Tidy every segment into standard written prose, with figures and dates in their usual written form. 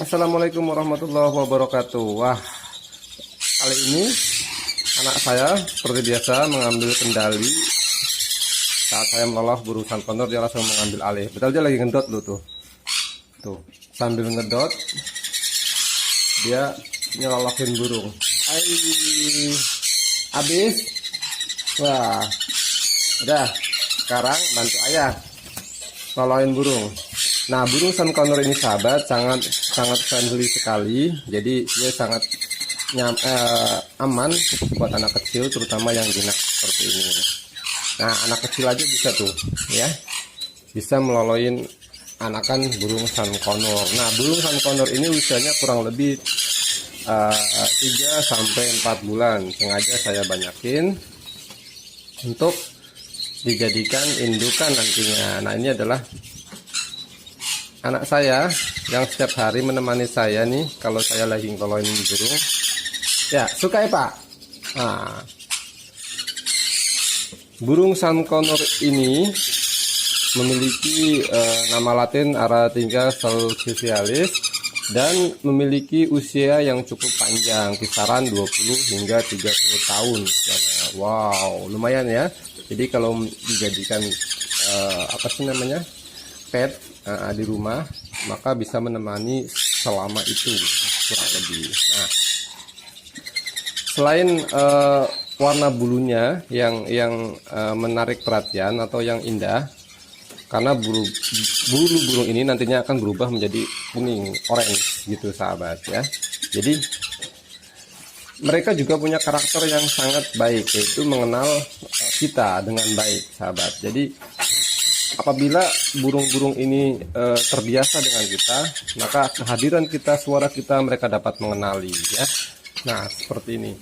Assalamualaikum warahmatullahi wabarakatuh. Wah, kali ini anak saya seperti biasa mengambil kendali. Saat saya meloloh burung sankonor, dia langsung mengambil alih. Betul, dia lagi ngedot loh tuh. Tuh, sambil ngedot dia nyelolohin burung. Habis. Wah, udah. Sekarang bantu ayah lolohin burung. Nah, burung sankonor ini sahabat sangat friendly sekali. Jadi dia sangat aman buat anak kecil, terutama yang jinak seperti ini. Nah, anak kecil aja bisa tuh, ya, bisa melolohin anakan burung sankonor. Nah, burung sankonor ini usianya kurang lebih 3-4 bulan. Sengaja saya banyakin untuk dijadikan indukan nantinya. Nah, ini adalah anak saya yang setiap hari menemani saya nih kalau saya lagi ngelolohin burung. Ya, suka ya Pak? Nah, burung sankonor ini memiliki nama latin Aratinga salvicialis dan memiliki usia yang cukup panjang, kisaran 20 hingga 30 tahun. Wow, lumayan ya. Jadi kalau dijadikan pet di rumah, maka bisa menemani selama itu kurang lebih. Nah, selain warna bulunya yang menarik perhatian atau yang indah, karena bulu burung ini nantinya akan berubah menjadi kuning, orange gitu sahabat ya. Jadi mereka juga punya karakter yang sangat baik, yaitu mengenal kita dengan baik sahabat. Jadi apabila burung-burung ini terbiasa dengan kita, maka kehadiran kita, suara kita, mereka dapat mengenali ya. Nah, seperti ini.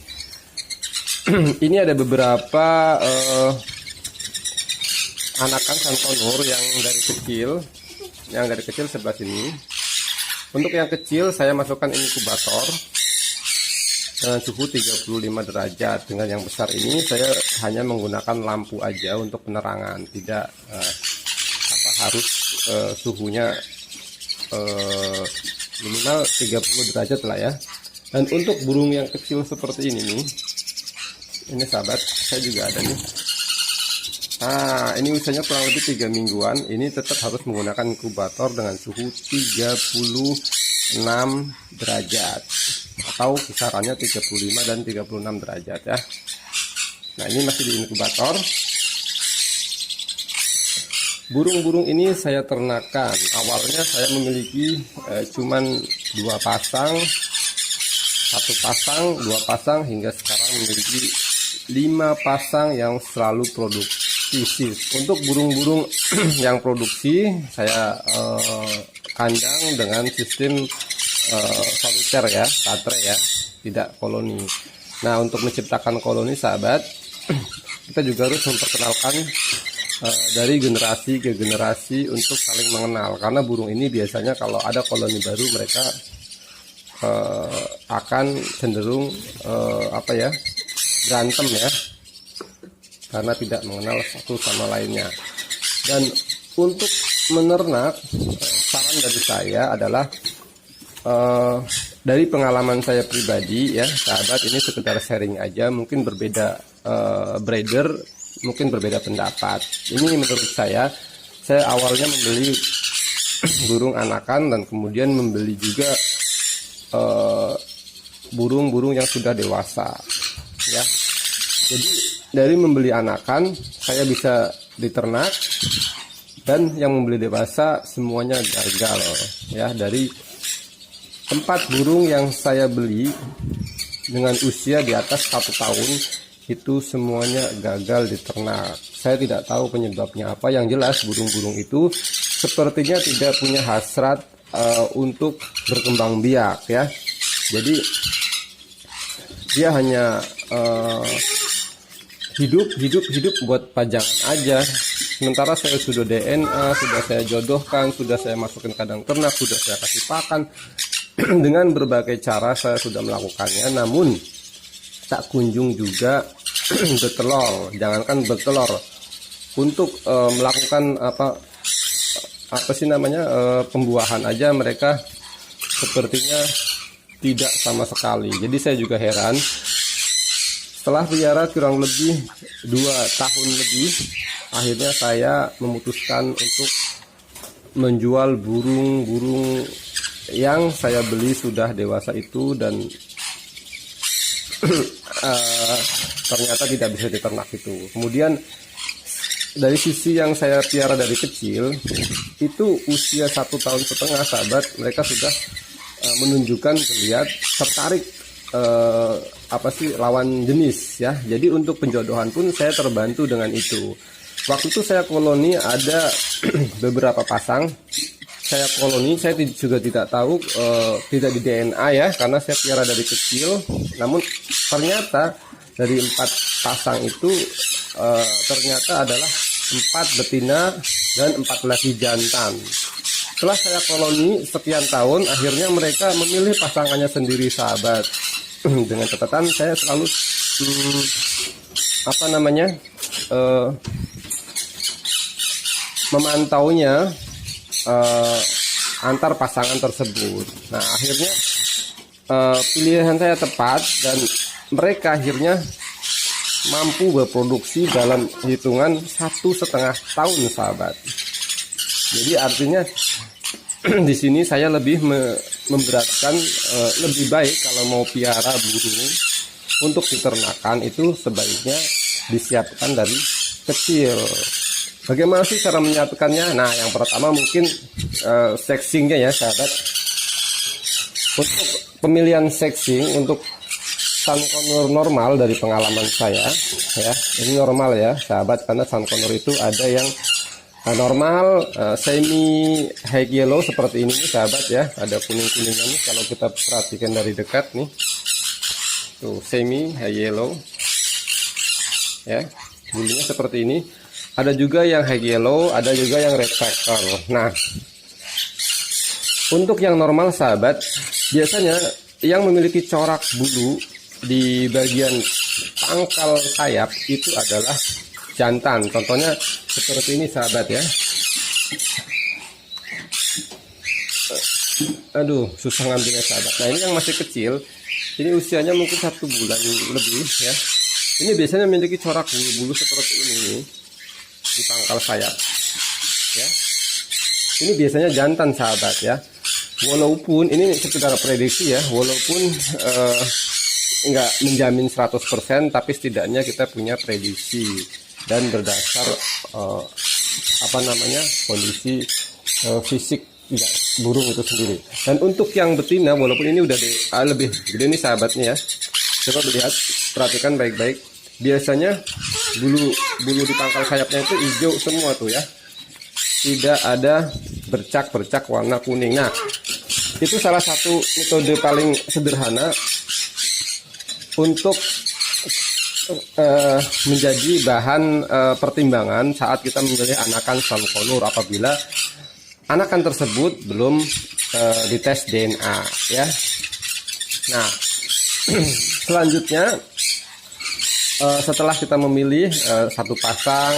Ini ada beberapa anakan sankonor yang dari kecil sebelah sini. Untuk yang kecil saya masukkan inkubator dengan suhu 35 derajat. Dengan yang besar ini saya hanya menggunakan lampu aja untuk penerangan, tidak harus suhunya minimal 30 derajat lah ya. Dan untuk burung yang kecil seperti ini nih, ini sahabat, saya juga ada nih. Nah, ini usianya kurang lebih 3 mingguan. Ini tetap harus menggunakan inkubator dengan suhu 36 derajat atau kisarannya 35 dan 36 derajat ya. Nah, ini masih di inkubator. Burung-burung ini saya ternakan. Awalnya saya memiliki cuman 2 pasang, 1 pasang, 2 pasang, hingga sekarang memiliki 5 pasang yang selalu produktif. Untuk burung-burung yang produksi, saya kandang dengan sistem soliter ya, katre ya, tidak koloni. Nah, untuk menciptakan koloni sahabat, kita juga harus memperkenalkan dari generasi ke generasi untuk saling mengenal, karena burung ini biasanya kalau ada koloni baru mereka akan cenderung berantem ya, karena tidak mengenal satu sama lainnya. Dan untuk menernak, saran dari saya adalah dari pengalaman saya pribadi ya sahabat, ini sekedar sharing aja, mungkin berbeda breeder mungkin berbeda pendapat. Ini menurut saya awalnya membeli burung anakan dan kemudian membeli juga burung-burung yang sudah dewasa ya. Jadi dari membeli anakan saya bisa diternak, dan yang membeli dewasa semuanya gagal ya. Dari 4 burung yang saya beli dengan usia di atas 1 tahun itu semuanya gagal diternak. Saya tidak tahu penyebabnya apa. Yang jelas burung-burung itu sepertinya tidak punya hasrat untuk berkembang biak ya. Jadi dia hanya hidup buat pajangan aja. Sementara saya sudah DNA, sudah saya jodohkan, sudah saya masukin kandang ternak, sudah saya kasih pakan. Dengan berbagai cara saya sudah melakukannya, namun tak kunjung juga bertelur. Jangankan bertelur, untuk melakukan pembuahan aja mereka sepertinya tidak sama sekali. Jadi saya juga heran. Setelah pelihara kurang lebih 2 tahun lebih, akhirnya saya memutuskan untuk menjual burung-burung yang saya beli sudah dewasa itu dan ternyata tidak bisa diternak itu. Kemudian dari sisi yang saya piara dari kecil, itu usia 1,5 tahun sahabat, mereka sudah menunjukkan terlihat tertarik lawan jenis ya. Jadi untuk penjodohan pun saya terbantu dengan itu. Waktu itu saya koloni ada beberapa pasang. Saya juga tidak tahu, tidak di DNA ya, karena saya piara dari kecil. Namun ternyata dari 4 pasang itu ternyata adalah 4 betina dan 4 lagi jantan. Setelah saya koloni sekian tahun, akhirnya mereka memilih pasangannya sendiri sahabat. Dengan catatan saya selalu memantaunya antar pasangan tersebut. Nah akhirnya pilihan saya tepat dan mereka akhirnya mampu berproduksi dalam hitungan 1,5 tahun sahabat. Jadi artinya di sini saya lebih memberatkan, lebih baik kalau mau piara burung untuk diternakan itu sebaiknya disiapkan dari kecil. Bagaimana sih cara menyatukannya? Nah yang pertama mungkin sexingnya ya sahabat. Untuk pemilihan sexing untuk sunconur normal dari pengalaman saya ya, ini normal ya sahabat, karena sunconur itu ada yang normal, semi high yellow seperti ini nih sahabat ya, ada kuning-kuningnya nih kalau kita perhatikan dari dekat nih, tuh semi high yellow ya, bulunya seperti ini. Ada juga yang high yellow, ada juga yang red factor. Nah untuk yang normal sahabat, biasanya yang memiliki corak bulu di bagian pangkal sayap itu adalah jantan. Contohnya seperti ini sahabat ya. Aduh susah ngambilnya sahabat. Nah ini yang masih kecil, ini usianya mungkin 1 bulan lebih ya. Ini biasanya memiliki corak bulu-bulu seperti ini di pangkal sayap ya. Ini biasanya jantan sahabat ya. Walaupun ini sekedar prediksi ya, walaupun enggak menjamin 100%, tapi setidaknya kita punya prediksi dan berdasar kondisi fisik burung itu sendiri. Dan untuk yang betina, walaupun ini udah lebih gede nih sahabatnya ya, coba lihat, perhatikan baik-baik. Biasanya bulu di pangkal sayapnya itu hijau semua tuh ya, tidak ada bercak-bercak warna kuning. Nah itu salah satu metode paling sederhana untuk menjadi bahan pertimbangan saat kita memilih anakan sunconur apabila anakan tersebut belum dites DNA ya. Nah selanjutnya setelah kita memilih satu pasang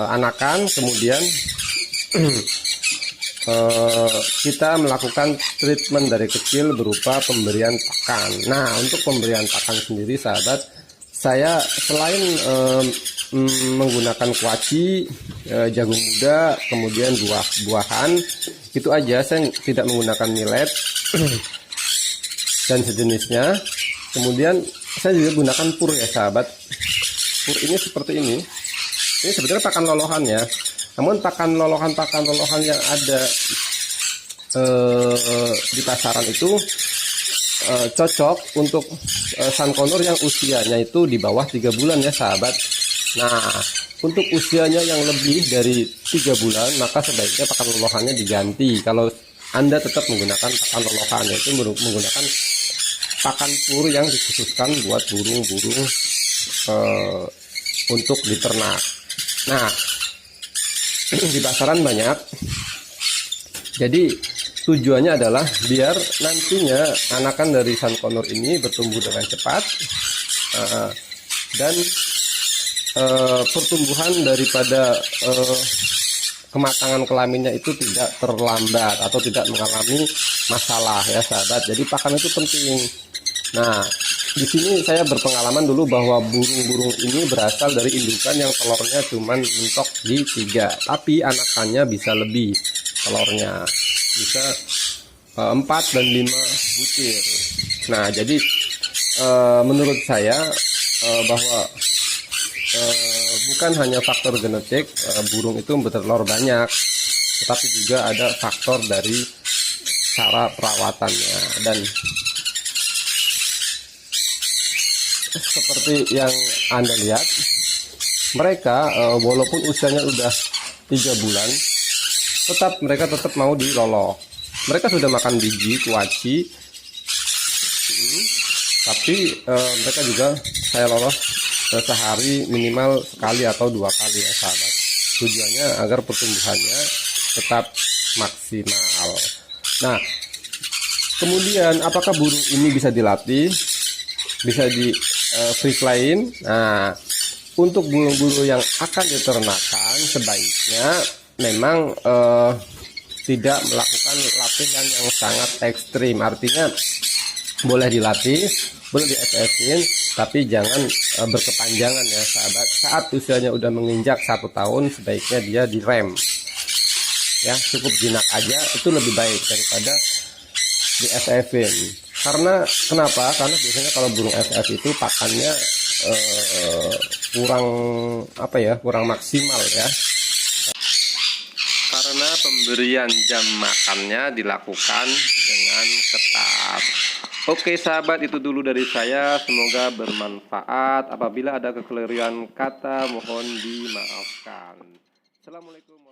anakan, kemudian kita melakukan treatment dari kecil berupa pemberian pakan. Nah untuk pemberian pakan sendiri sahabat, saya selain menggunakan kuaci, jagung muda, kemudian buah-buahan, itu aja, saya tidak menggunakan millet dan sejenisnya. Kemudian saya juga gunakan pur ya sahabat. Pur ini seperti ini sebetulnya pakan lolohan ya. Namun pakan lolohan yang ada di pasaran itu cocok untuk sunconur yang usianya itu di bawah 3 bulan ya sahabat. Nah untuk usianya yang lebih dari 3 bulan maka sebaiknya pakan lolohannya diganti. Kalau Anda tetap menggunakan pakan lolohan, yaitu menggunakan pakan pur yang dikhususkan buat burung-burung untuk diternak. Nah di pasaran banyak, jadi tujuannya adalah biar nantinya anakan dari sunconur ini bertumbuh dengan cepat dan pertumbuhan daripada kematangan kelaminnya itu tidak terlambat atau tidak mengalami masalah ya sahabat. Jadi pakan itu penting. Nah, di sini saya berpengalaman dulu bahwa burung-burung ini berasal dari indukan yang telurnya cuma mentok di 3, tapi anakannya bisa lebih, telurnya bisa 4 dan 5 butir. Nah, jadi menurut saya bahwa bukan hanya faktor genetik burung itu bertelur banyak, tetapi juga ada faktor dari cara perawatannya. Dan seperti yang Anda lihat, mereka walaupun usianya udah 3 bulan, mereka tetap mau diloloh. Mereka sudah makan biji kuaci, tapi mereka juga saya lolos sehari minimal sekali atau 2 kali ya sahabat. Tujuannya agar pertumbuhannya tetap maksimal. Nah, kemudian apakah burung ini bisa dilatih, bisa di free flying? Nah, untuk burung-burung yang akan diternakan sebaiknya memang tidak melakukan latihan yang sangat ekstrim. Artinya boleh dilatih, boleh di-FF-in, tapi jangan berkepanjangan ya sahabat. Saat usianya udah menginjak 1 tahun, sebaiknya dia direm ya, cukup jinak aja, itu lebih baik daripada di-FF-in. Karena kenapa? Karena biasanya kalau burung FF itu pakannya kurang maksimal ya, karena pemberian jam makannya dilakukan dengan ketat. Oke sahabat, itu dulu dari saya, semoga bermanfaat. Apabila ada kekeliruan kata mohon dimaafkan. Assalamualaikum warahmatullahi wabarakatuh.